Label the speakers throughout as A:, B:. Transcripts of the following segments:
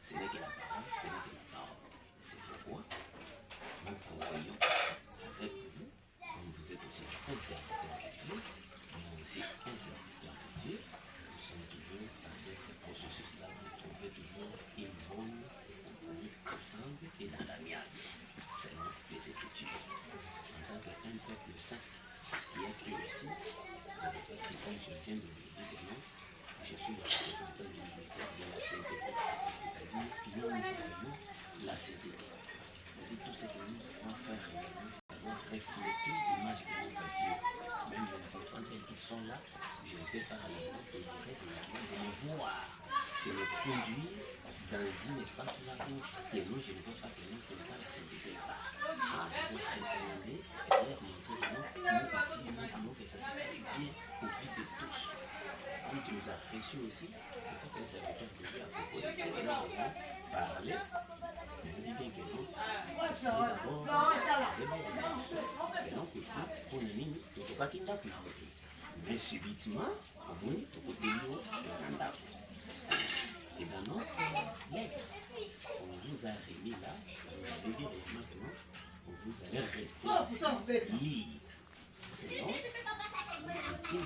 A: ce n'est que la parole, ce n'est que la parole. C'est pourquoi nous croyons avec vous, comme vous êtes aussi un serviteur de Dieu, nous aussi un serviteur de Dieu, nous sommes toujours dans ce processus-là de trouver toujours une bonne compromis ensemble et dans l'amiable, selon les Écritures. En tant qu'un peuple saint qui a cru aussi, parce que comme je viens de le dire, je suis le représentant du ministère de la sainteté, c'est-à-dire que nous voyons la sainteté. C'est-à-dire tout ce que nous allons faire réellement, ça doit refléter l'image de notre Dieu. Même les enfants qui sont là, je ne peux pas aller de les voir. C'est les conduire dans un espace-là où que nous, je ne veux pas que nous, ce n'est pas la sainteté là. Je dois recommander et leur montrer que nous aussi, nous voulons que ça se passe bien au vie de tous. Quand tu nous as reçus aussi, il faut qu'un serviteur de Dieu à propos de ce que nous avons parlé. Je vous dis bien que nous, vous savez d'abord, c'est un petit pour nous, tout le pas qui n'a pas été. Mais subitement, on dit tout le monde et dans notre lettre, on vous a remis là, vous avez dit maintenant que vous allez rester aussi lire. Sinon, on ne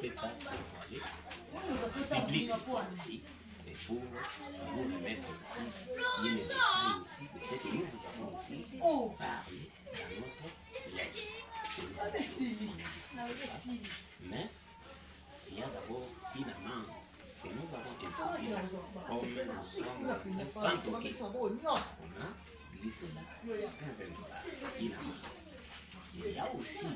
A: peut pas dévoiler public aussi, et pour nous remettre aussi, il y a des détails aussi, mais c'est que nous aussi parler dans notre lettre. Mais il y a d'abord une amende que nous avons introduite comme nous sommes sans toquer. On a glissé là, une amende. Il y a aussi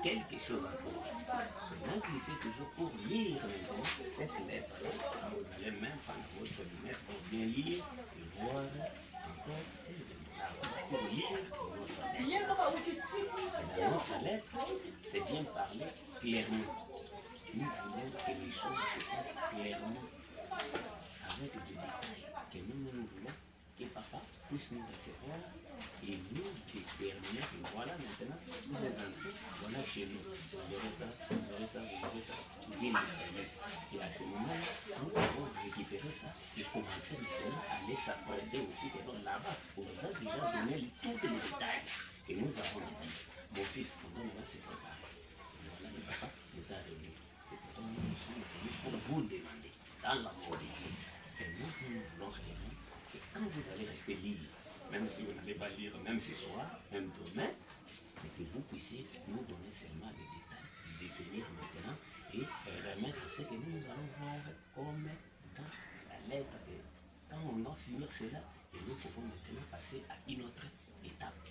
A: quelque chose encore. On a glissé toujours pour lire maintenant cette lettre-là. Vous allez même prendre votre lunette pour bien lire et voir encore pour lire notre lettre. Et dans notre lettre, c'est bien parlé clairement. Nous voulons que les choses se passent clairement, avec des détails que nous voulons que papa puisse nous recevoir et nous déterminer que voilà maintenant, vous êtes entrés, voilà chez nous, vous aurez ça, vous aurez ça, vous aurez ça, bien déterminé. Et à ce moment-là, nous pouvons récupérer ça et commencer maintenant à aller s'apprêter aussi là-bas. On nous a déjà donné tous les détails que nous avons dit. Mon fils, pendant là, s'est préparé. Voilà, le papa nous a réunis. C'est pourquoi nous sommes venus pour vous demander, dans l'amour de Dieu, que nous voulons réellement que quand vous allez rester lire, même si vous n'allez pas lire, même ce soir, même demain, mais que vous puissiez nous donner seulement les détails, définir maintenant et remettre ce que nous allons voir comme dans la lettre. Quand on va finir cela, et nous pouvons maintenant passer à une autre étape.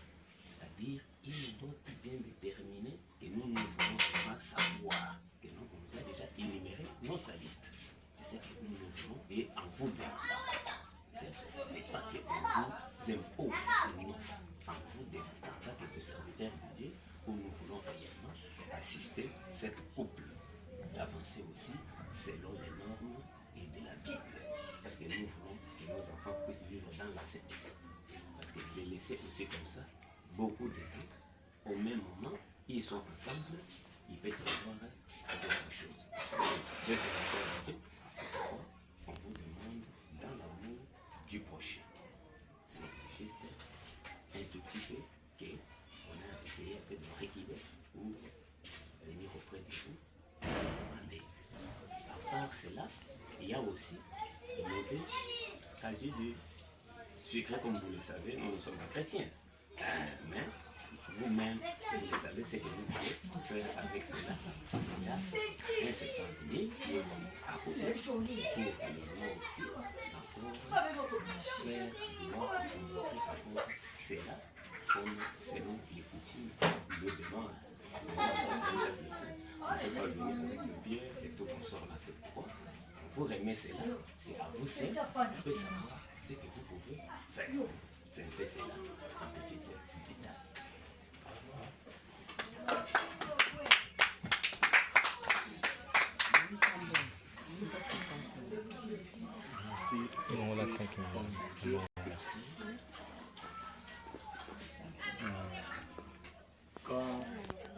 A: C'est-à-dire, il nous doit bien déterminer que nous voulons vraiment savoir que nous, on nous a déjà énuméré notre liste. C'est ce que nous voulons et en vous demandant. Ce n'est pas qu'on vous impose, non. En vous demandant, en tant que serviteur de Dieu, où nous voulons réellement assister cette couple d'avancer aussi selon les normes et de la Bible. Parce que nous voulons que nos enfants puissent vivre dans la sainteté. Parce que les laisser aussi comme ça, beaucoup de temps, au même moment, ils sont ensemble, il peut y avoir d'autres choses. Le serviteur de Dieu, c'est pourquoi on vous demande dans l'amour du prochain. C'est juste un tout petit peu qu'on a essayé un peu de réguler ou venir auprès de vous et demander. À part cela, il y a aussi le casier de secret, comme vous le savez, nous ne sommes pas chrétiens. Mais vous-même, vous savez ce que vous allez faire avec cela. Il y a un septantinier qui est aussi à côté pour également aussi encore faire vouloir vous montrer encore cela comme selon les coutumes le demandent. On ne peut pas venir avec le bien et tout qu'on sort là, c'est pourquoi. Vous remet cela, c'est à vous seul de savoir ce que vous pouvez faire. C'est un peu cela, en petit détail.
B: Merci. Non, la 5 minutes.